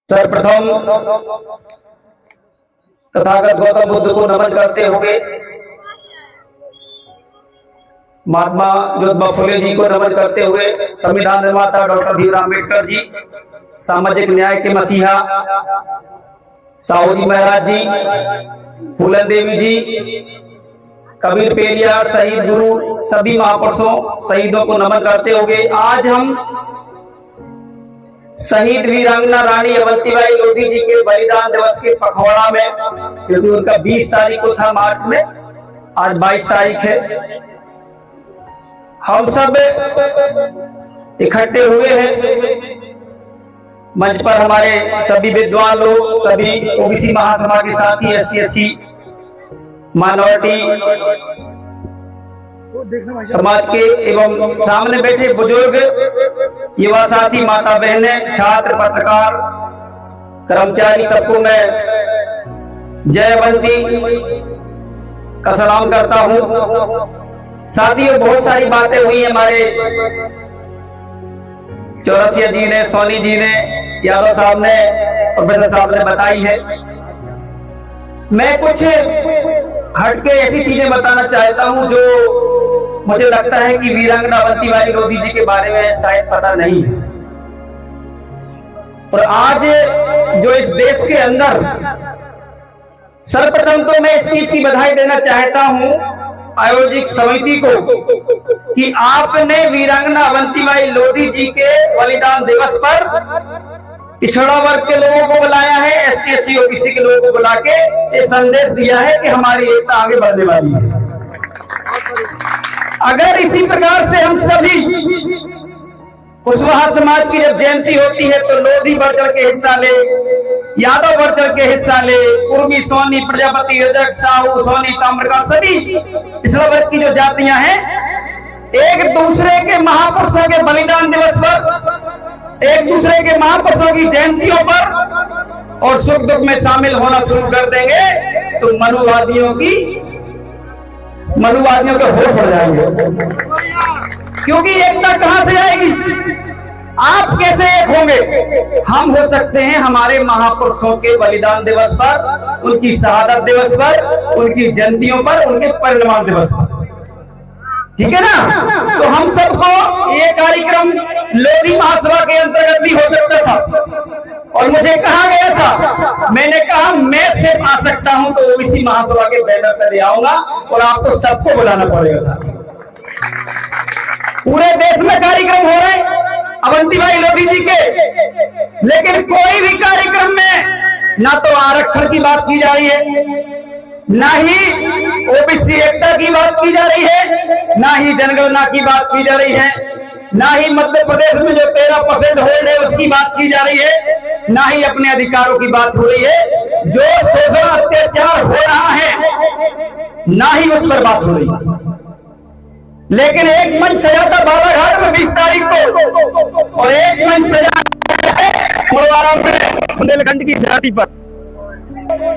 सर्वप्रथम तथागत गौतम बुद्ध को नमन करते हुए महात्मा ज्योतिबा फुले जी को नमन करते हुए संविधान निर्माता डॉक्टर भीमराव अम्बेडकर जी, सामाजिक न्याय के मसीहा साहू जी महाराज जी, फूलन देवी जी, कबीर पेरियार शहीद गुरु, सभी महापुरुषों शहीदों को नमन करते हुए आज हम शहीद वीरांगना रानी अवंतीबाई लोधी जी के बलिदान दिवस के पखवाड़ा में, क्योंकि उनका 20 तारीख को था मार्च में, आज 22 तारीख है, हम सब इकट्ठे हुए हैं। मंच पर हमारे सभी विद्वान लोग, सभी ओबीसी महासभा के साथी, एसटी-एससी माइनॉरिटी समाज के एवं सामने बैठे बुजुर्ग, युवा साथी, माता बहनें, छात्र, पत्रकार, कर्मचारी, सबको मैं जय अवंती का सलाम करता हूं। साथियों, बहुत सारी बातें हुई हमारे चौरसिया जी ने, सोनी जी ने, यादव साहब ने, प्रोफेसर साहब ने बताई है। मैं कुछ हटके ऐसी चीजें बताना चाहता हूं जो मुझे लगता है कि वीरांगना अवंतीबाई लोधी जी के बारे में शायद पता नहीं है। और आज जो इस देश के अंदर, सर्वप्रथम तो मैं इस चीज की बधाई देना चाहता हूं आयोजित समिति को कि आपने वीरांगना अवंतीबाई लोधी जी के बलिदान दिवस पर पिछड़ा वर्ग के लोगों को बुलाया है, एसटी-एससी ओबीसी के लोगों को बुला के ये संदेश दिया है कि हमारी एकता आगे बढ़ने वाली है। अगर इसी प्रकार से हम सभी कुशवाहा समाज की जब जयंती होती है तो लोधी बढ़ चढ़ के हिस्सा ले, यादव बढ़ चढ़ के हिस्सा ले, उर्मी, सोनी, प्रजापति, रजक, साहू, सोनी, ताम्रका, सभी पिछड़ा वर्ग की जो जातियां हैं, एक दूसरे के महापुरुषों के बलिदान दिवस पर, एक दूसरे के महापुरुषों की जयंतियों पर और सुख दुख में शामिल होना शुरू कर देंगे तो मनुवादियों के होश बढ़ जाएंगे। क्योंकि एकता कहां से आएगी? आप कैसे एक होंगे? हम हो सकते हैं हमारे महापुरुषों के बलिदान दिवस पर, उनकी शहादत दिवस पर, उनकी जयंतियों पर, उनके परिनिर्वाण दिवस पर, ठीक है ना? तो हम सबको ये कार्यक्रम लोधी महासभा के अंतर्गत भी हो सकता था और मुझे कहा गया था, मैंने कहा मैं सिर्फ आ सकता हूं तो ओबीसी महासभा के बैनर पर ले आऊंगा और आपको सबको बुलाना पड़ेगा साथ। पूरे देश में कार्यक्रम हो रहे हैं अवंतीबाई लोधी जी के, लेकिन कोई भी कार्यक्रम में ना तो आरक्षण की बात की जा रही है, ना ही ओबीसी एकता की बात की जा रही है, ना ही जनगणना की बात की जा रही है, ना ही मध्य प्रदेश में जो 13% होल्ड है उसकी बात की जा रही है, ना ही अपने अधिकारों की बात हो रही है। जो शोषण अत्याचार हो रहा है ना ही उस पर बात हो रही है। लेकिन एक मंच सजा था बालाघाट में 20 तारीख को और एक मंच सजा मुड़वारा में बुंदेलखंड की धरती पर।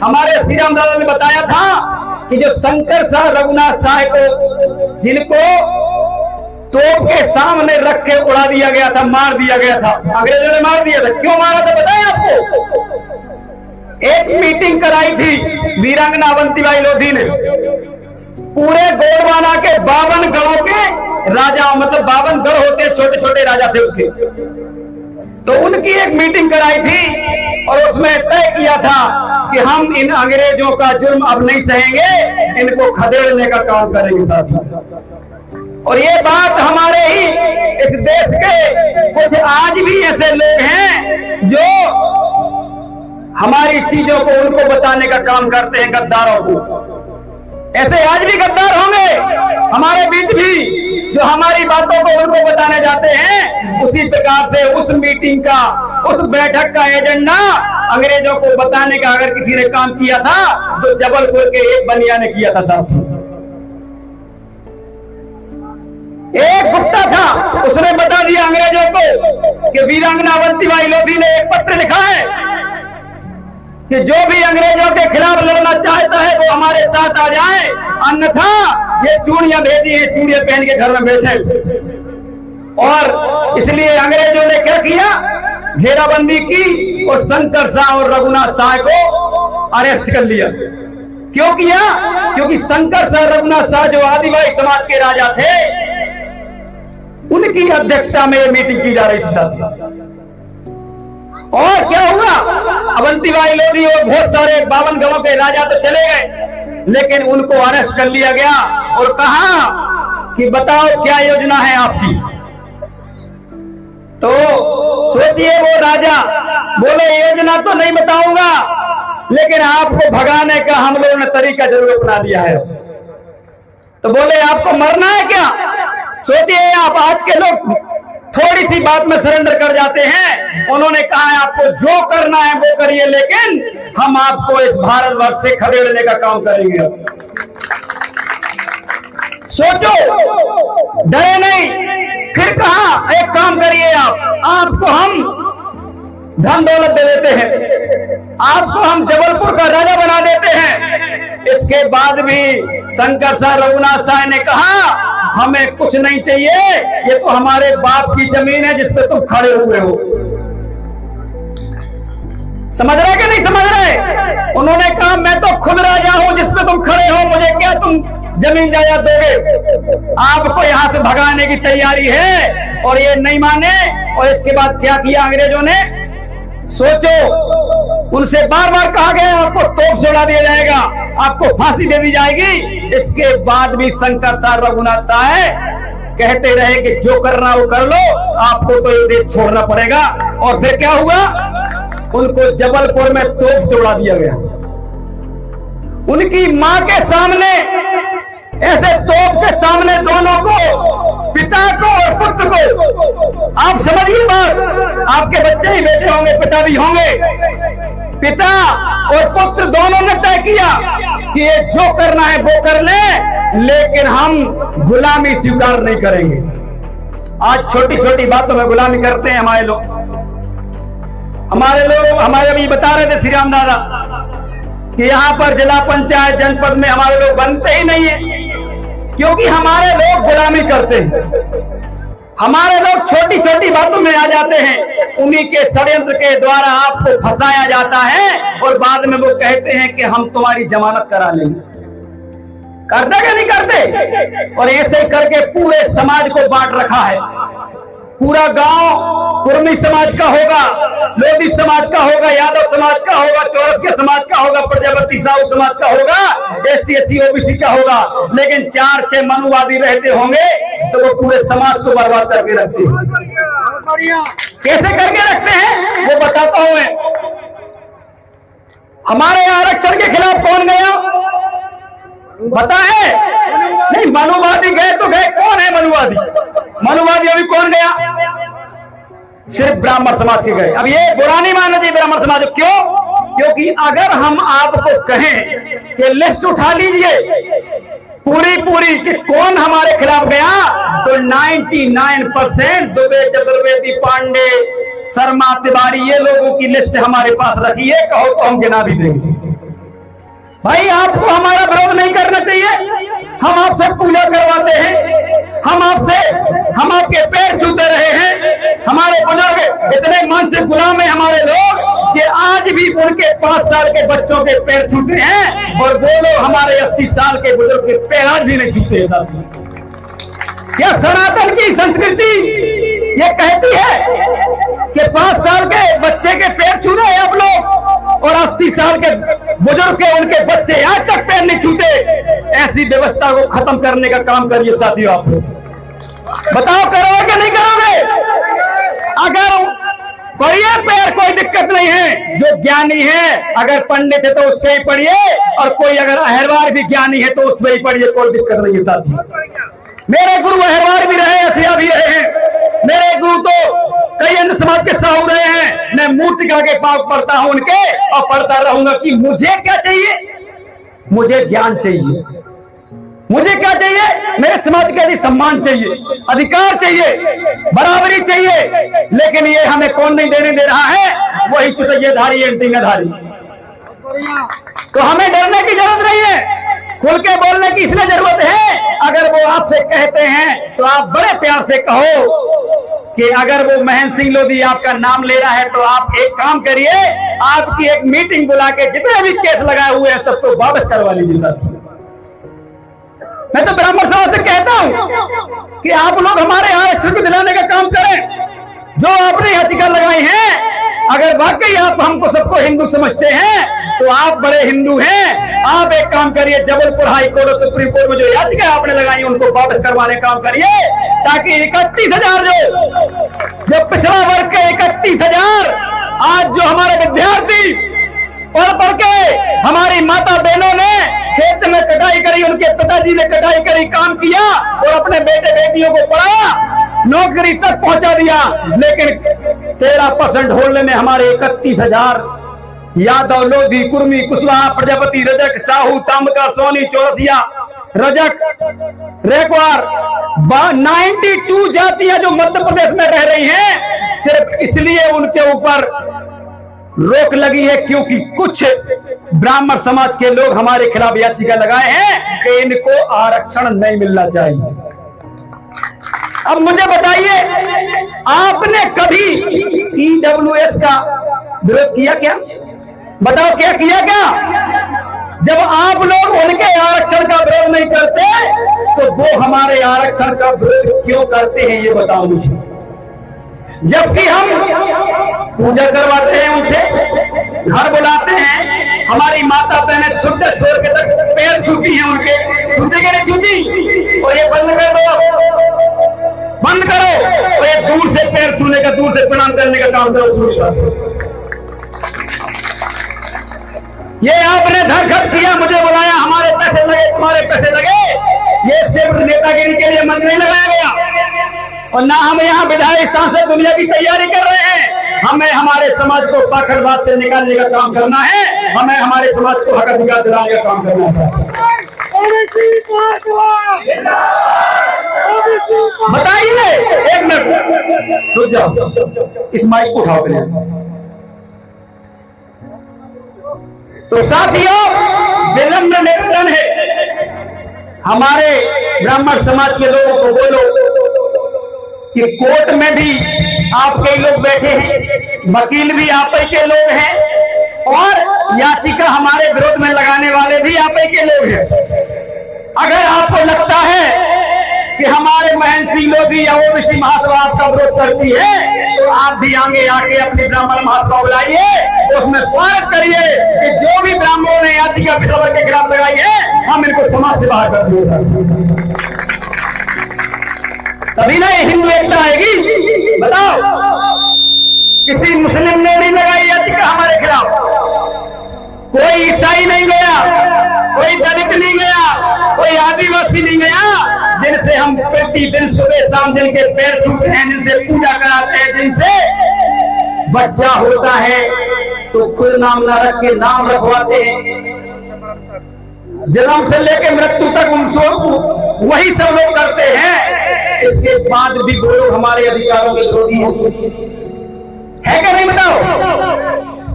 हमारे श्री राम दादा ने बताया था कि जो शंकर शाह, रघुनाथ शाह को जिनको तोप के सामने रख के उड़ा दिया गया था, मार दिया गया था, अंग्रेजों ने मार दिया था। क्यों मारा था बताएं आपको? एक मीटिंग कराई थी वीरांगना अवंतीबाई लोधी ने, पूरे गोंडवाना के 52 गढ़ों के राजा, मतलब 52 गढ़ होते, छोटे छोटे राजा थे उसके, तो उनकी एक मीटिंग कराई थी और उसमें तय किया था कि हम इन अंग्रेजों का जुर्म अब नहीं सहेंगे, इनको खदेड़ने का काम करेंगे साथ। और ये बात हमारे ही इस देश के कुछ आज भी ऐसे लोग हैं जो हमारी चीजों को उनको बताने का काम करते हैं, गद्दारों को। ऐसे आज भी गद्दार होंगे हमारे बीच भी जो हमारी बातों को उनको बताने जाते हैं। उसी प्रकार से उस मीटिंग का, उस बैठक का एजेंडा अंग्रेजों को बताने का अगर किसी ने काम किया था तो जबलपुर के एक बनिया ने किया था साहब। एक गुप्ता था, उसने बता दिया अंग्रेजों को कि वीरांगना अवंतीबाई लोधी ने एक पत्र लिखा है कि जो भी अंग्रेजों के खिलाफ लड़ना चाहता है वो हमारे साथ आ जाए, अन्यथा ये चूड़ियां भेजी है, चूड़ियां पहन के घर में बैठे। और इसलिए अंग्रेजों ने क्या किया, घेराबंदी की और शंकर शाह और रघुनाथ शाह को अरेस्ट कर लिया। क्यों किया? क्योंकि शंकर शाह रघुनाथ शाह जो आदिवासी समाज के राजा थे, उनकी अध्यक्षता में यह मीटिंग की जा रही थी साथियों। और क्या हुआ? अवंतीबाई लोधी और बहुत सारे 52 गांवों के राजा तो चले गए, लेकिन उनको अरेस्ट कर लिया गया और कहा कि बताओ क्या योजना है आपकी। तो सोचिए, वो राजा बोले योजना तो नहीं बताऊंगा, लेकिन आपको भगाने का हम लोगों ने तरीका जरूर अपना लिया है। तो बोले आपको मरना है क्या? सोचिए आप, आज के लोग थोड़ी सी बात में सरेंडर कर जाते हैं। उन्होंने कहा है आपको जो करना है वो करिए, लेकिन हम आपको इस भारतवर्ष से खदेड़ने का काम करेंगे। सोचो, डरे नहीं। फिर कहा एक काम करिए, आपको हम धन दौलत दे देते हैं, आपको हम जबलपुर का राजा बना देते हैं। इसके बाद भी शंकर शाह रघुनाथ शाह ने कहा हमें कुछ नहीं चाहिए, ये तो हमारे बाप की जमीन है जिस पे तुम खड़े हुए हो। समझ रहे कि नहीं समझ रहे? उन्होंने कहा मैं तो खुद राजा हूं जिस पे तुम खड़े हो, मुझे क्या तुम जमीन जायदाद दोगे? आपको यहां से भगाने की तैयारी है। और ये नहीं माने। और इसके बाद क्या किया अंग्रेजों ने? सोचो, उनसे बार बार कहा गया आपको तोप से उड़ा दिया जाएगा, आपको फांसी दे दी जाएगी। इसके बाद भी शंकर शाह रघुनाथ शाह कहते रहे कि जो करना वो कर लो, आपको तो ये देश छोड़ना पड़ेगा। और फिर क्या हुआ? उनको जबलपुर में तोप से उड़ा दिया गया। उनकी मां के सामने, ऐसे तोप के सामने दोनों को, पिता को और पुत्र को। आप समझिए बात, आपके बच्चे ही बेटे होंगे, पिता भी होंगे। पिता और पुत्र दोनों ने तय किया कि ये जो करना है वो कर ले, लेकिन हम गुलामी स्वीकार नहीं करेंगे। आज छोटी छोटी बातों में गुलामी करते हैं हमारे लोग। हमारे अभी बता रहे थे श्री राम दादा कि यहां पर जिला पंचायत जनपद में हमारे लोग बनते ही नहीं है, क्योंकि हमारे लोग गुलामी करते हैं। हमारे लोग छोटी छोटी बातों में आ जाते हैं, उन्हीं के षड्यंत्र के द्वारा आपको फंसाया जाता है और बाद में वो कहते हैं कि हम तुम्हारी जमानत करा लेंगे। करते क्या नहीं करते? और ऐसे करके पूरे समाज को बांट रखा है। पूरा गांव कुर्मी समाज का होगा, लोधी समाज का होगा, यादव समाज का होगा, चौरसिया समाज का होगा, प्रजापति साहू समाज का होगा, ST SC OBC का होगा। लेकिन 4-6 मनुवादी रहते होंगे तो वो पूरे समाज को बर्बाद करके रखते हैं। कैसे करके रखते हैं वो बताता हूं मैं। हमारे आरक्षण के खिलाफ कौन गया पता है? नहीं, मनुवादी गए तो गए। कौन है मनुवादी? मनुवादी अभी कौन गया? सिर्फ ब्राह्मण समाज के गए। अब ये बुरा नहीं मानना चाहिए ब्राह्मण समाज। क्यों? क्योंकि अगर हम आपको कहें कि लिस्ट उठा लीजिए पूरी कि कौन हमारे खिलाफ गया, तो 99% दुबे, चतुर्वेदी, पांडे, शर्मा, तिवारी, ये लोगों की लिस्ट हमारे पास रखी है। कहो तो हम गिना भी देंगे। भाई आपको हमारा विरोध नहीं करना चाहिए। हम आपसे पूजा करवाते हैं, हम आपके पैर छूते रहे हैं। हमारे बुजुर्ग इतने मन से गुलाम है हमारे लोग कि आज भी उनके 5 साल के बच्चों के पैर छूते हैं, और बोलो हमारे 80 साल के बुजुर्ग के पैर आज भी नहीं छूते हैं। क्या सनातन की संस्कृति ये कहती है कि 5 साल के बच्चे के पैर छू रहे हैं आप लोग, और 80 साल के बुजुर्ग के उनके बच्चे आज तक पैर नहीं छूते? ऐसी व्यवस्था को खत्म करने का काम करिए साथियों। आप लोग बताओ करोगे कि नहीं करोगे? अगर पढ़िए पैर, कोई दिक्कत नहीं है। जो ज्ञानी है, अगर पंडित है तो उसके ही पढ़िए, और कोई अगर अहरवार भी ज्ञानी है तो उसमें ही पढ़िए, कोई दिक्कत नहीं है साथियों। मेरे गुरु अहरवार भी रहे, अथिया भी रहे हैं। मेरे गुरु तो कई अन्य समाज के साहू रहे हैं। मैं मूर्तिका के पांव पढ़ता हूं उनके, और पढ़ता रहूंगा। कि मुझे क्या चाहिए? मुझे ज्ञान चाहिए। मुझे क्या चाहिए? मेरे समाज के लिए सम्मान चाहिए, अधिकार चाहिए, बराबरी चाहिए। लेकिन ये हमें कौन नहीं देने दे रहा है? वही चुटैयाधारी, एंटीनाधारी। तो हमें डरने की जरूरत नहीं है, खुल के बोलने की इसलिए जरूरत है। अगर वो आपसे कहते हैं तो आप बड़े प्यार से कहो कि अगर वो महेंद्र सिंह लोधी आपका नाम ले रहा है तो आप एक काम करिए, आपकी एक मीटिंग बुला के जितने भी केस लगाए हुए हैं सबको वापस करवा लीजिए सर। मैं तो ब्राह्मण समाज से कहता हूं कि आप लोग हमारे आरक्षण को दिलाने का काम करें। जो आपने याचिका लगाई है, अगर वाकई आप हमको सबको हिंदू समझते हैं तो आप बड़े हिंदू हैं। आप एक काम करिए, जबलपुर हाई कोर्ट और सुप्रीम कोर्ट में जो याचिका आपने लगाई उनको वापस करवाने का काम करिए, ताकि 31,000 जो पिछड़ा वर्ग के 31,000 आज जो हमारे विद्यार्थी पढ़ के हमारी माता बहनों ने खेत में कटाई करी, उनके पिताजी ने कटाई करी, काम किया और अपने बेटे बेटियों को पढ़ाया, नौकरी तक पहुंचा दिया, लेकिन 13% होल्ड में हमारे 31,000 यादव, लोधी, कुर्मी, कुशवाहा, प्रजापति, रजक, साहू, तांबकर, सोनी, चौरसिया, रजक, रेकवार 92 जातियां जो मध्य प्रदेश में रह रही हैं, सिर्फ इसलिए उनके ऊपर रोक लगी है क्योंकि कुछ ब्राह्मण समाज के लोग हमारे खिलाफ याचिका लगाए हैं कि इनको आरक्षण नहीं मिलना चाहिए। अब मुझे बताइए, आपने कभी ईडब्ल्यूएस का विरोध किया क्या? बताओ क्या किया क्या? जब आप लोग उनके आरक्षण का विरोध नहीं करते तो वो हमारे आरक्षण का विरोध क्यों करते हैं, ये बताओ मुझे। जबकि हम पूजा करवाते हैं, उनसे घर बुलाते हैं, हमारी माता बहनें छुट्टे छोड़ के तक पैर छूती हैं उनके, छूते के नहीं छूती, और ये बंद कर दो, बंद करो, और ये दूर से पैर छूने का, दूर से प्रणाम करने का काम करो शुरू सर। ये आपने धन खर्च किया, मुझे बुलाया, हमारे पैसे लगे, तुम्हारे पैसे लगे, ये सिर्फ नेतागिरी के लिए मंच नहीं लगाया गया। और ना हम यहाँ विधायक सांसद दुनिया की तैयारी कर रहे हैं, हमें हमारे समाज को पाखंडवाद से निकालने का काम करना है, हमें हमारे समाज को हक अधिकार दिलाने का काम करना है। बताइए, एक मिनट रुक जाओ, इस माइक को उठाओ पहले। तो साथियों, विनम्र निवेदन है हमारे ब्राह्मण समाज के लोगों को, बोलो कि कोर्ट में भी आप कई लोग बैठे हैं, वकील भी आप ही के लोग हैं, और याचिका हमारे विरोध में लगाने वाले भी आप ही के लोग हैं। अगर आपको लगता है कि हमारे महेंद्र सिंह लोधी या ओबीसी महासभा आपका विरोध करती है, तो आप भी आगे आके अपनी ब्राह्मण महासभा बुलाइए, उसमें पाठ करिए कि जो भी ब्राह्मणों ने याचिका पिछड़ा वर्ग के खिलाफ लगाई है, हम इनको समाज से बाहर कर देंगे। तभी ना ये हिंदू एकता आएगी। बताओ, किसी मुस्लिम ने नहीं लगाई याचिका हमारे खिलाफ, कोई ईसाई नहीं गया, कोई दलित नहीं गया, कोई आदिवासी नहीं गया, जिनसे हम प्रतिदिन सुबह शाम जिनके पैर छूते हैं, जिनसे पूजा कराते हैं, जिनसे बच्चा होता है तो खुद नाम ना रख के नाम रखवाते हैं, जन्म से लेकर मृत्यु तक उनको वही सब लोग करते हैं। इसके बाद भी वो लोग हमारे अधिकारों के विरोधी है क्या नहीं, बताओ।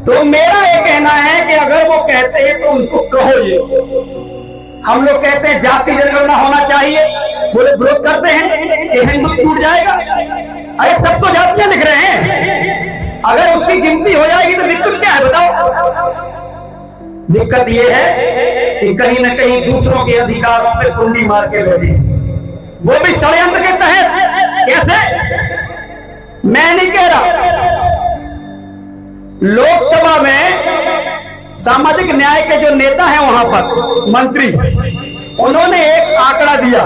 तो मेरा ये कहना है कि अगर वो कहते हैं तो उनको कहो। ये हम लोग कहते हैं जाति जनगणना होना चाहिए, वो लोग विरोध करते हैं कि हिंदू टूट जाएगा। अरे सब तो जातियां लिख रहे हैं, अगर उसकी गिनती हो जाएगी तो दिक्कत क्या है, बताओ। दिक्कत ये है कि कहीं ना कहीं दूसरों के अधिकारों पे कुंडी मार के बैठे, वो भी षड्यंत्र के तहत। कैसे? मैं नहीं कह रहा, लोकसभा में सामाजिक न्याय के जो नेता हैं वहां पर मंत्री, उन्होंने एक आंकड़ा दिया,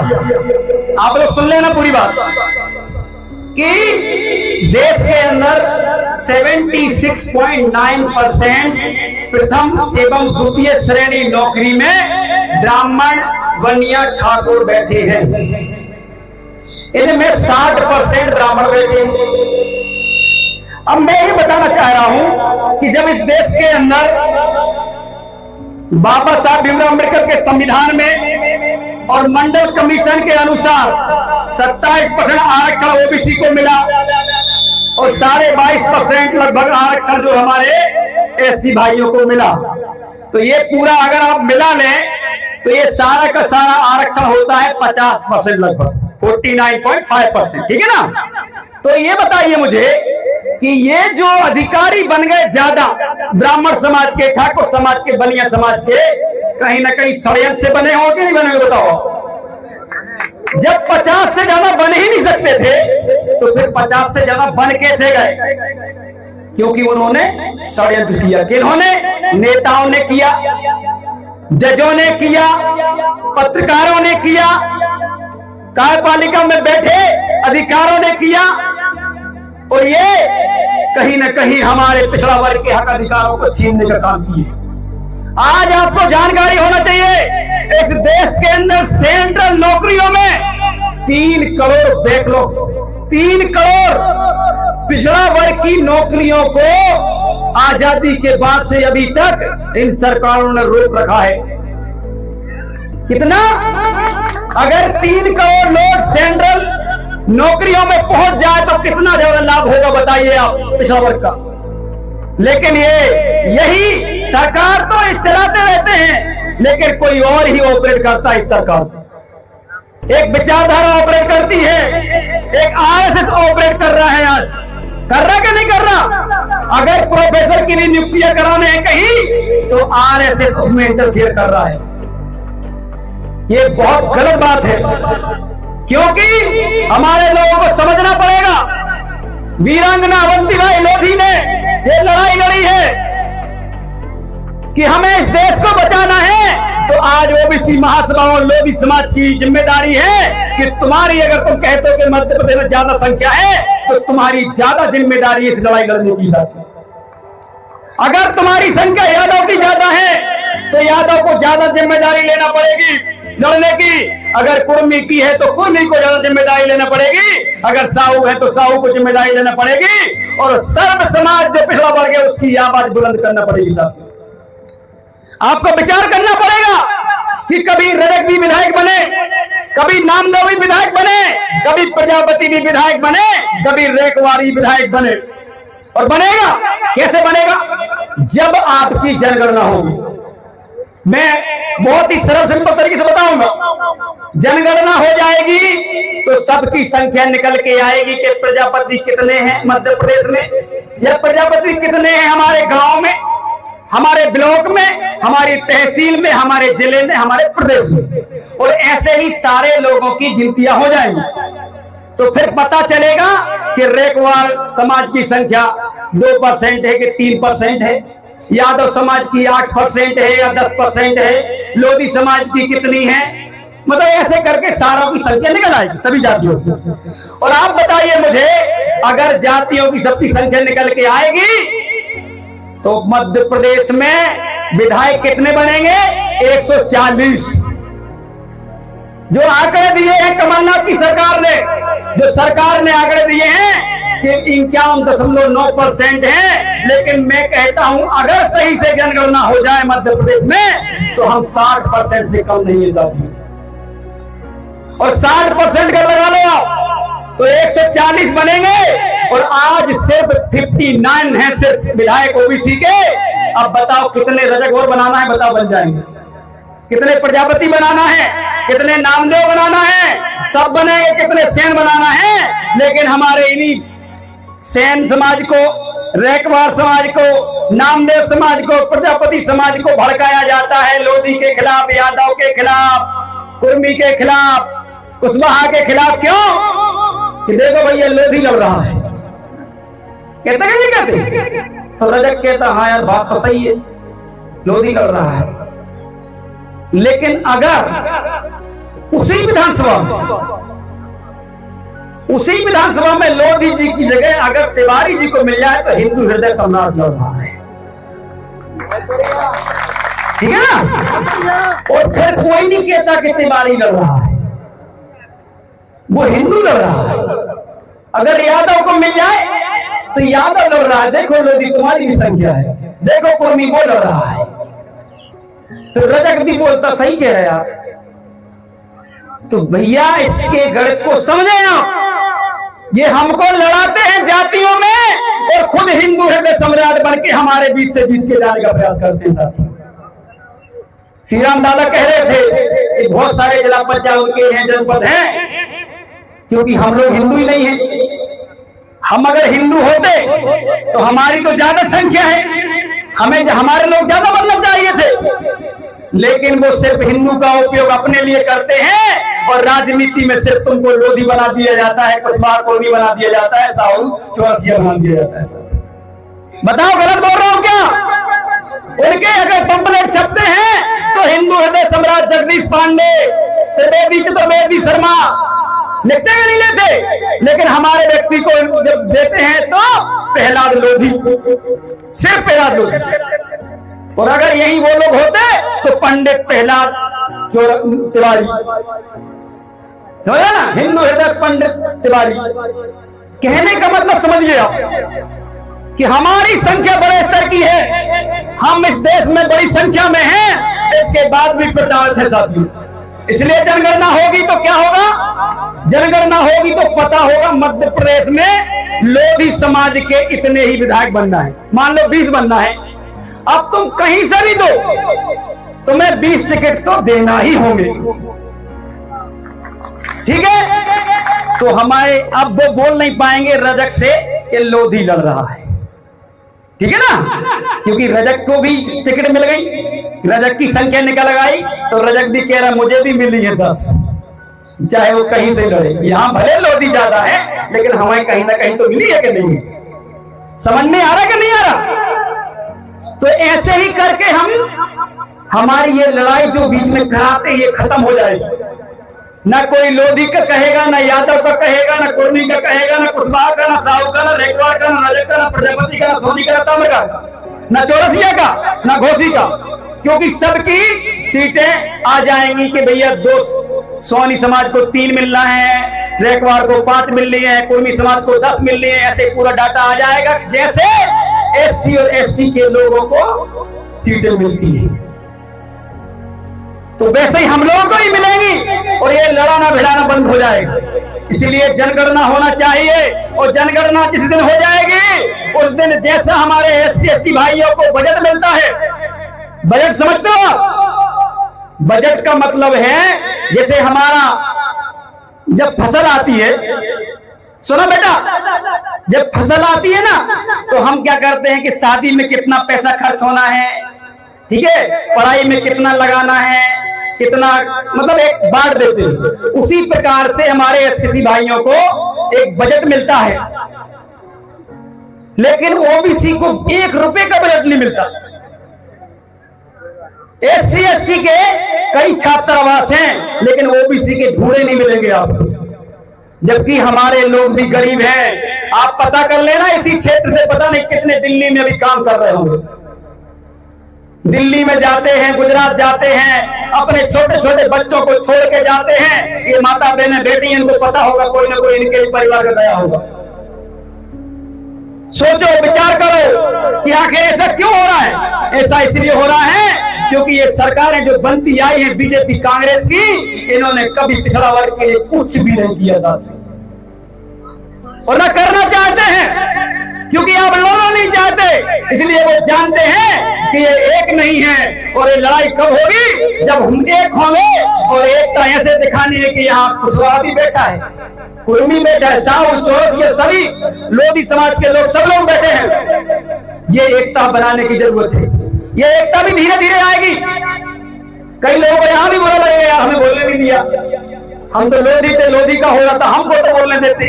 आप लोग सुन लेना पूरी बात, कि देश के अंदर 76.9% प्रथम एवं द्वितीय श्रेणी नौकरी में ब्राह्मण वनिया ठाकुर बैठे हैं, इनमें 60% ब्राह्मण बैठे हैं। अब मैं ये बताना चाह रहा हूं कि जब इस देश के अंदर बाबा साहब भीमराव अम्बेडकर के संविधान में और मंडल कमीशन के अनुसार 27% आरक्षण ओबीसी को मिला और 22.5% लगभग आरक्षण जो हमारे एससी भाइयों को मिला, तो ये पूरा अगर आप मिला लें तो ये सारा का सारा आरक्षण होता है 50% लगभग 49.5%, ठीक है ना। तो तो ये बताइए मुझे कि ये जो अधिकारी बन गए ज्यादा ब्राह्मण समाज के, ठाकुर समाज के, बनिया समाज के, कहीं ना कहीं षड्यंत्र से बने होंगे नहीं बने? बताओ। जब 50 से ज्यादा बन ही नहीं सकते थे तो फिर 50 से ज्यादा बन कैसे गए? क्योंकि उन्होंने षड्यंत्र किया। किन्होंने? नेताओं ने किया, जजों ने किया, पत्रकारों ने किया, कार्यपालिका में बैठे अधिकारों ने किया, और ये कहीं ना कहीं हमारे पिछड़ा वर्ग के हक अधिकारों को छीनने का काम किए। आज आपको जानकारी होना चाहिए, इस देश के अंदर सेंट्रल नौकरियों में 3 करोड़ बैकलॉग, 3 करोड़ पिछड़ा वर्ग की नौकरियों को आजादी के बाद से अभी तक इन सरकारों ने रोक रखा है। कितना? अगर 3 करोड़ लोग सेंट्रल नौकरियों में पहुंच जाए तो कितना ज्यादा लाभ होगा बताइए आप पिछड़ा वर्ग का। लेकिन यही सरकार तो ये चलाते रहते हैं, लेकिन कोई और ही ऑपरेट करता है। इस सरकार एक विचारधारा ऑपरेट करती है, एक आरएसएस ऑपरेट कर रहा है। आज कर रहा कि नहीं कर रहा? अगर प्रोफेसर की भी नियुक्तियां कराने हैं कहीं तो आरएसएस उसमें इंटरफेयर कर रहा है। ये बहुत गलत बात है, क्योंकि हमारे लोगों को समझना पड़ेगा। वीरांगना अवंतीबाई लोधी ने ये लड़ाई लड़ी है कि हमें इस देश को बचाना है, तो आज ओबीसी महासभा और लोधी समाज की जिम्मेदारी है कि तुम्हारी, अगर तुम कहते हो कि मध्य प्रदेश में ज्यादा संख्या है, तो तुम्हारी ज्यादा जिम्मेदारी इस लड़ाई लड़ने की साथ। अगर तुम्हारी संख्या यादव की ज्यादा है तो यादव को ज्यादा जिम्मेदारी लेना पड़ेगी लड़ने की। अगर कुर्मी की है तो कुर्मी को ज्यादा जिम्मेदारी लेना पड़ेगी। अगर साहू है तो साहू को जिम्मेदारी लेना पड़ेगी। और सर्व समाज जो पिछड़ा वर्ग है उसकी आवाज बुलंद करना पड़ेगी। साहब आपको विचार करना पड़ेगा कि कभी रजक भी विधायक बने, कभी नामदेव भी विधायक बने, कभी प्रजापति भी विधायक बने, कभी रेखवारी विधायक बने। और बनेगा कैसे बनेगा? जब आपकी जनगणना होगी। मैं बहुत ही सरल सिंपल तरीके से बताऊंगा। जनगणना हो जाएगी तो सबकी संख्या निकल के आएगी कि प्रजापति कितने हैं मध्य प्रदेश में, या प्रजापति कितने हैं हमारे गांव में, हमारे ब्लॉक में, हमारी तहसील में, हमारे जिले में, हमारे प्रदेश में। और ऐसे ही सारे लोगों की गिनतियां हो जाएंगी तो फिर पता चलेगा कि रेखवार समाज की संख्या 2% है कि 3% है, यादव समाज की 8% है या 10% है, लोधी समाज की कितनी है, मतलब ऐसे करके सारों की संख्या निकल आएगी सभी जातियों की। और आप बताइए मुझे, अगर जातियों की सबकी संख्या निकल के आएगी तो मध्य प्रदेश में विधायक कितने बनेंगे? 140। जो आंकड़े दिए हैं कमलनाथ की सरकार ने, जो सरकार ने आंकड़े दिए हैं कि 51.9% है, लेकिन मैं कहता हूं अगर सही से जनगणना हो जाए मध्य प्रदेश में तो हम 60% से कम नहीं है साथियों। और 60% का लगा लो आप तो 140 बनेंगे। और आज सिर्फ 59 है सिर्फ विधायक ओबीसी के। अब बताओ कितने रजक और बनाना है? बताओ बन जाएंगे। कितने प्रजापति बनाना है, कितने नामदेव बनाना है, सब बनेंगे। कितने सेन बनाना है, लेकिन हमारे इन्हीं सेन समाज को, रेखवार समाज को, नामदेव समाज को, प्रजापति समाज को भड़काया जाता है लोधी के खिलाफ, यादव के खिलाफ, कुर्मी के खिलाफ, कुशवाहा के खिलाफ। क्यों? कि देखो भैया लोधी लड़ रहा है। कहते हैं नहीं कहते? तो रजक कहता हाँ यार बात तो सही है, लोधी लड़ रहा है। लेकिन अगर उसी विधानसभा में लोधी जी की जगह अगर तिवारी जी को मिल जाए तो हिंदू हृदय सम्राट लड़ रहा है। ठीक है ना? और फिर कोई नहीं कहता कि तिवारी लड़ रहा है, वो हिंदू लड़ रहा है। अगर यादव को मिल जाए तो यादव लड़ रहा है, देखो लोधी तुम्हारी भी संख्या है, देखो कुर्मी वो लड़ रहा है। तो रजक भी बोलता सही कह रहे आप। तो भैया इसके गणित को समझे आप। ये हमको लड़ाते हैं जातियों में और खुद हिंदू हृदय सम्राट बन के हमारे बीच से जीत के जाने का प्रयास करते हैं साथी। श्री राम दादा कह रहे थे कि बहुत सारे जिला पंचायत के हैं, जनपद हैं, क्योंकि हम लोग हिंदू ही नहीं हैं। हम अगर हिंदू होते तो हमारी तो ज्यादा संख्या है, हमें हमारे लोग ज्यादा बनना चाहिए थे, लेकिन वो सिर्फ हिंदू का उपयोग अपने लिए करते हैं और राजनीति में सिर्फ तुमको लोधी बना दिया जाता है, कुशवाहा कोनी बना दिया जाता है, साहुल चौरसिया बना दिया जाता है। बताओ गलत बोल रहा हूं क्या? उनके अगर पंपलेट छपते हैं तो हिंदू हृदय सम्राट जगदीश पांडे, त्रिवेदी चतुर्वेदी शर्मा लिखते हैं नहीं लेते, लेकिन हमारे व्यक्ति को जब देते हैं तो प्रहलाद लोधी, सिर्फ प्रहलाद लोधी। और अगर यही वो लोग होते तो पंडित प्रहलाद तिवारी, समझा ना, हिंदू हृदय पंडित तिवारी। कहने का मतलब समझिए आप कि हमारी संख्या बड़े स्तर की है, हम इस देश में बड़ी संख्या में हैं, इसके बाद भी प्रताड़ित है साथियों। इसलिए जनगणना होगी तो क्या होगा? जनगणना होगी तो पता होगा मध्य प्रदेश में लोधी समाज के इतने ही विधायक बनना है, मान लो 20 बनना है। अब तुम कहीं से भी दो, तुम्हें 20 टिकट तो देना ही होंगे, ठीक है? तो हमारे अब वो बोल नहीं पाएंगे रजक से कि लोधी लड़ रहा है, ठीक है ना, क्योंकि रजक को भी टिकट मिल गई, रजक की संख्या निकल गई, तो रजक भी कह रहा मुझे भी मिली है 10, चाहे वो कहीं से लड़े। यहां भले लोधी ज्यादा है, लेकिन हमें कहीं ना कहीं तो मिली है कि नहीं? समझ में आ रहा कि नहीं आ रहा? तो ऐसे ही करके हमारी ये लड़ाई जो बीच में कराते ये खत्म हो जाएगी। ना कोई लोधी का कहेगा, ना यादव का कहेगा, ना कुर्मी का कहेगा, ना कुशवाहा का, ना साहू का, ना रेखवाड़ का, ना रजक का, ना प्रजापति का, ना सोनी का, ना ताम्र का, ना चौरसिया का, ना घोसी का, क्योंकि सबकी सीटें आ जाएंगी कि भैया 2 सोनी समाज को 3 मिलना है, रेखवाड़ को 5 मिलनी है, कुर्मी समाज को 10 मिलनी है, ऐसे पूरा डाटा आ जाएगा जैसे एससी और एसटी के लोगों को सीटें मिलती है, तो वैसे ही हम लोगों को ही मिलेंगी और ये लड़ाना भिड़ाना बंद हो जाएगा। इसलिए जनगणना होना चाहिए, और जनगणना जिस दिन हो जाएगी उस दिन जैसा हमारे एससी एसटी भाइयों को बजट मिलता है, बजट समझते हो? बजट का मतलब है जैसे हमारा जब फसल आती है, सुनो बेटा, जब फसल आती है ना तो हम क्या करते हैं कि शादी में कितना पैसा खर्च होना है, ठीक है, पढ़ाई में कितना लगाना है, कितना, मतलब एक बांट देते हैं। उसी प्रकार से हमारे एससी भाइयों को एक बजट मिलता है, लेकिन ओबीसी को 1 रुपए का बजट नहीं मिलता। एससी एसटी के कई छात्रावास हैं, लेकिन ओबीसी के ढूंढे नहीं मिलेंगे आपको, जबकि हमारे लोग भी गरीब हैं। आप पता कर लेना, इसी क्षेत्र से पता नहीं कितने दिल्ली में भी काम कर रहे होंगे, दिल्ली में जाते हैं, गुजरात जाते हैं, अपने छोटे छोटे बच्चों को छोड़ के जाते हैं। ये माता बहनें बेटी, इनको पता होगा कोई ना कोई इनके परिवार का गया होगा। सोचो, विचार करो कि आखिर ऐसा क्यों हो रहा है? ऐसा इसलिए हो रहा है क्योंकि ये सरकारें जो बनती आई हैं बीजेपी कांग्रेस की, इन्होंने कभी पिछड़ा वर्ग के लिए कुछ भी नहीं किया साथ, और ना करना चाहते हैं, क्योंकि आप लड़ना नहीं चाहते। इसलिए वो जानते हैं कि ये एक नहीं है, और ये लड़ाई कब होगी? जब हम एक होंगे। और एकता ऐसे दिखानी है कि यहाँ कुशवाहा भी बैठा है, कुर्मी बैठा है, साहू चौरस, ये सभी लोधी समाज के लोग, सब लोग बैठे हैं। ये एकता बनाने की जरूरत है। ये एकता भी धीरे धीरे आएगी। कई लोगों को यहां भी बुरा लगेगा, हमें बोलने नहीं दिया, हम तो लोधी थे, लोधी का हो रहा था, हमको तो बोलने देते।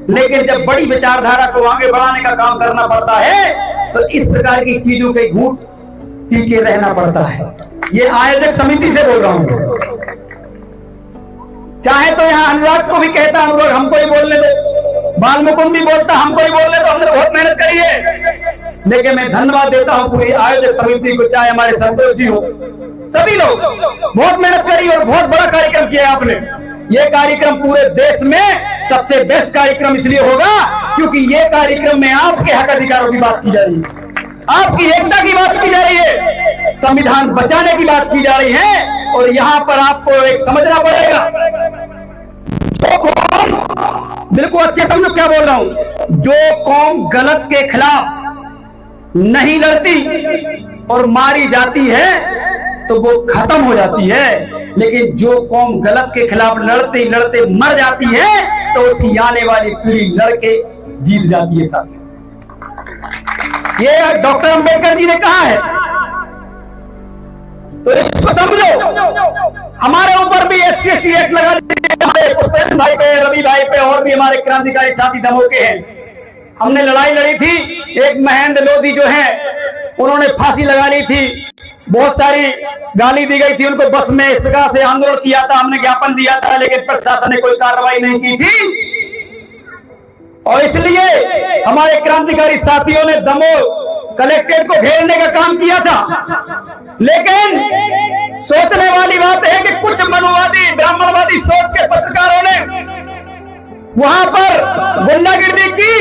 लेकिन जब बड़ी विचारधारा को आगे बढ़ाने का काम करना पड़ता है तो इस प्रकार की चीजों के घूंट पी के रहना पड़ता है। ये आयोजक समिति से बोल रहा हूं। चाहे तो यहाँ अनुराग को भी कहता, अनुराग हमको ही बोलने दो, बाल मुकुंद भी बोलता हमको ही बोलने दो, हमने बहुत मेहनत करी है। लेकिन मैं धन्यवाद देता हूं पूरी आयोजक समिति को, चाहे हमारे संतोष जी हो, सभी लोग बहुत मेहनत करी और बहुत बड़ा कार्यक्रम किया आपने। ये कार्यक्रम पूरे देश में सबसे बेस्ट कार्यक्रम इसलिए होगा क्योंकि ये कार्यक्रम में आपके हक अधिकारों की बात की जा रही है, आपकी एकता की बात की जा रही है, संविधान बचाने की बात की जा रही है। और यहां पर आपको एक समझना पड़ेगा, जो कौम, बिल्कुल अच्छे समझो क्या बोल रहा हूं, जो कौम गलत के खिलाफ नहीं लड़ती और मारी जाती है तो वो खत्म हो जाती है। लेकिन जो कौम गलत के खिलाफ लड़ते लड़ते मर जाती है तो उसकी आने वाली पीढ़ी लड़के जीत जाती है साथी। ये डॉक्टर अंबेडकर जी ने कहा है, तो इसको समझो। हमारे ऊपर भी SC ST एक्ट लगा दीजिए, हमारे पुष्पेंद्र भाई पे, रवि भाई पे, और भी हमारे क्रांतिकारी साथी दमों के हैं। हमने लड़ाई लड़ी थी, एक महेंद्र लोधी जो है उन्होंने फांसी लगा ली थी, बहुत सारी गाली दी गई थी उनको, बस में इस प्रकार से आंदोलन किया था, हमने ज्ञापन दिया था, लेकिन प्रशासन ने कोई कार्रवाई नहीं की थी। और इसलिए हमारे क्रांतिकारी साथियों ने दमोह कलेक्ट्रेट को घेरने का काम किया था। लेकिन सोचने वाली बात है कि कुछ मनुवादी ब्राह्मणवादी सोच के पत्रकारों ने वहां पर गुंडागिर्दी की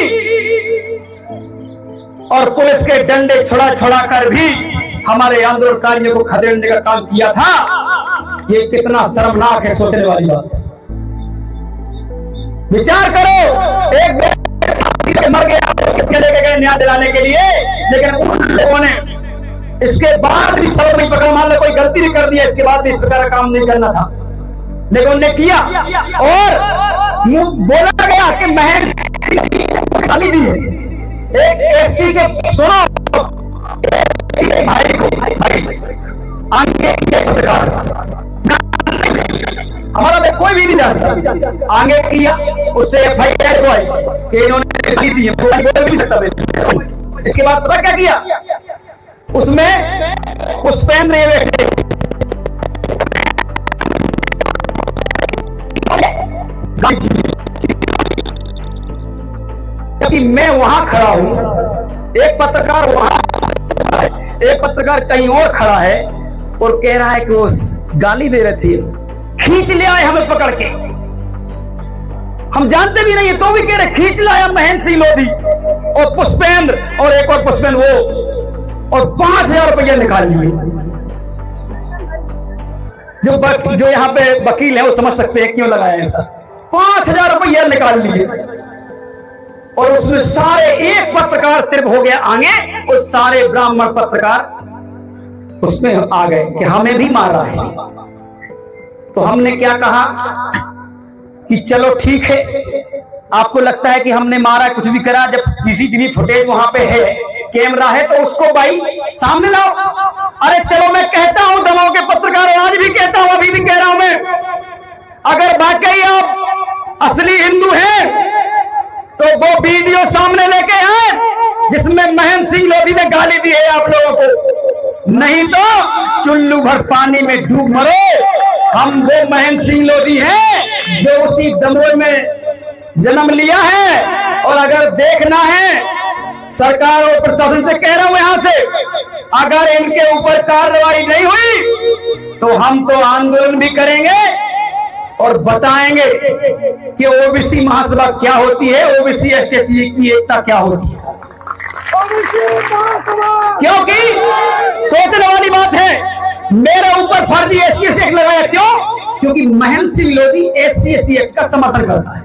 और पुलिस के डंडे छुड़ा छुड़ा कर भी हमारे आंदोलनकारियों को खदेड़ने का काम किया था। ये कितना शर्मनाक है, सोचने वाली बात है। विचार करो, एक व्यक्ति मर गया, चले गए न्याय दिलाने के लिए, लेकिन उन लोगों ने इसके बाद भी सबक नहीं पकड़ा। मान लो कोई गलती भी कर दिया, इसके बाद भी इस प्रकार का काम नहीं करना था, लेकिन उन्होंने किया। और बोला गया कि महेंद्र गाली दी है एक SC के, सुनो, भाई को आगे पत्रकार, हमारा तो कोई भी नहीं जानता, आगे किया, उससे FIR हुई कि इन्होंने गाली दी है, बोल भी नहीं सकता। इसके बाद पता क्या किया, उसमें पुष्पेंद्र कि मैं वहां खड़ा हूं, एक पत्रकार वहां, एक पत्रकार कहीं और खड़ा है और कह रहा है कि वो गाली दे रहे थे, खींच ले आए हमें पकड़ के, हम जानते भी नहीं है तो भी कह रहे खींच लाया महेंद्र सिंह लोधी और पुष्पेंद्र और एक और पुष्पेंद्र वो, और 5,000 रुपया निकाल लिए। जो यहाँ पे वकील है वो समझ सकते हैं क्यों लगाया ऐसा। 5,000 रुपया निकाल लिए और उसमें सारे, एक पत्रकार सिर्फ हो गया आगे और सारे ब्राह्मण पत्रकार उसमें आ गए कि हमें भी मारा है। तो हमने क्या कहा कि चलो ठीक है, आपको लगता है कि हमने मारा, कुछ भी करा, जब CCTV फुटेज वहां पे है, कैमरा है, तो उसको भाई सामने लाओ। अरे चलो, मैं कहता हूं दमोह के पत्रकार, आज भी कहता हूं, अभी भी कह रहा हूं मैं, अगर वाकई आप असली हिंदू हैं तो वो वीडियो सामने लेके आए जिसमें महेंद्र सिंह लोधी ने गाली दी है आप लोगों को, नहीं तो चुल्लू भर पानी में डूब मरो। हम वो महेंद्र सिंह लोधी हैं जो उसी दमोह में जन्म लिया है। और अगर देखना है, सरकार और प्रशासन से कह रहा हूं यहां से, अगर इनके ऊपर कार्रवाई नहीं हुई तो हम तो आंदोलन भी करेंगे और बताएंगे कि OBC महासभा क्या होती है, OBC ST की एकता क्या होती है। क्योंकि सोचने वाली बात है, मेरे ऊपर फर्जी ST एक्ट लगाया, क्यों? क्योंकि Mahendra Singh Lodhi SC ST act का समर्थन करता है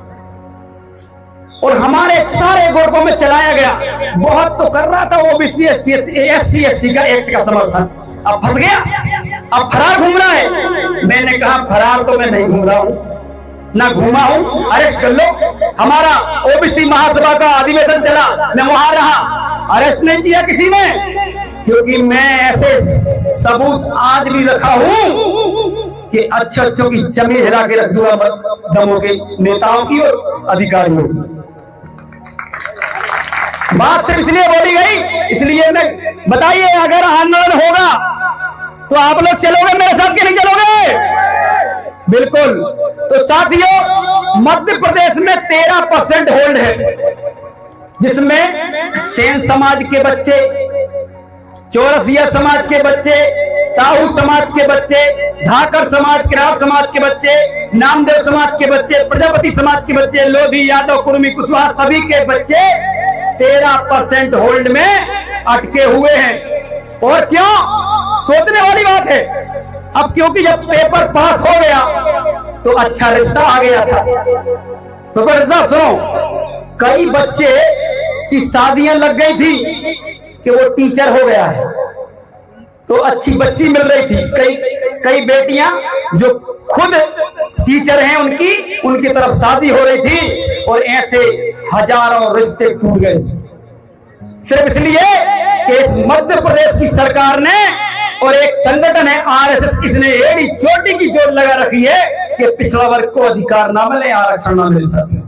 और हमारे सारे ग्रुपों में चलाया गया। बहुत तो कर रहा था OBC SC ST का एक्ट का समर्थन, अब फंस गया, अब फरार घूम रहा है। मैंने कहा फरार तो मैं नहीं घूम रहा हूं, ना घूमा हूं, अरेस्ट कर लो। हमारा OBC महासभा का अधिवेशन चला, मैं वहां रहा, अरेस्ट नहीं किया किसी ने, क्योंकि मैं ऐसे सबूत आज भी रखा हूं कि अच्छों की जमीन हिला के रख दूंगा दमोह के नेताओं की और अधिकारियों की। बात सिर्फ इसलिए बोली गई, इसलिए मैं, बताइए अगर आंदोलन होगा तो आप लोग चलोगे मेरे साथ कि नहीं चलोगे? बिल्कुल। तो साथियों, मध्य प्रदेश में 13% होल्ड है, जिसमें सेन समाज के बच्चे, चौरसिया समाज के बच्चे, साहू समाज के बच्चे, धाकर समाज, किरार समाज के बच्चे, नामदेव समाज के बच्चे, प्रजापति समाज के बच्चे, लोधी, यादव, कुर्मी, कुशवाहा, सभी के बच्चे 13% होल्ड में अटके हुए हैं। और क्यों? सोचने वाली बात है। अब क्योंकि जब पेपर पास हो गया तो अच्छा रिश्ता आ गया था। तो साहब सुनो, कई बच्चे की शादियां लग गई थी कि वो टीचर हो गया है, तो अच्छी बच्ची मिल रही थी। कई बेटियां जो खुद टीचर हैं उनकी तरफ शादी हो रही थी। और ऐसे हजारों रिश्ते टूट गए, सिर्फ इसलिए कि इस मध्य प्रदेश की सरकार ने और एक संगठन है आरएसएस, इसने एड़ी चोटी की जोर लगा रखी है कि पिछड़ा वर्ग को अधिकार ना मिले, आरक्षण ना मिल सके।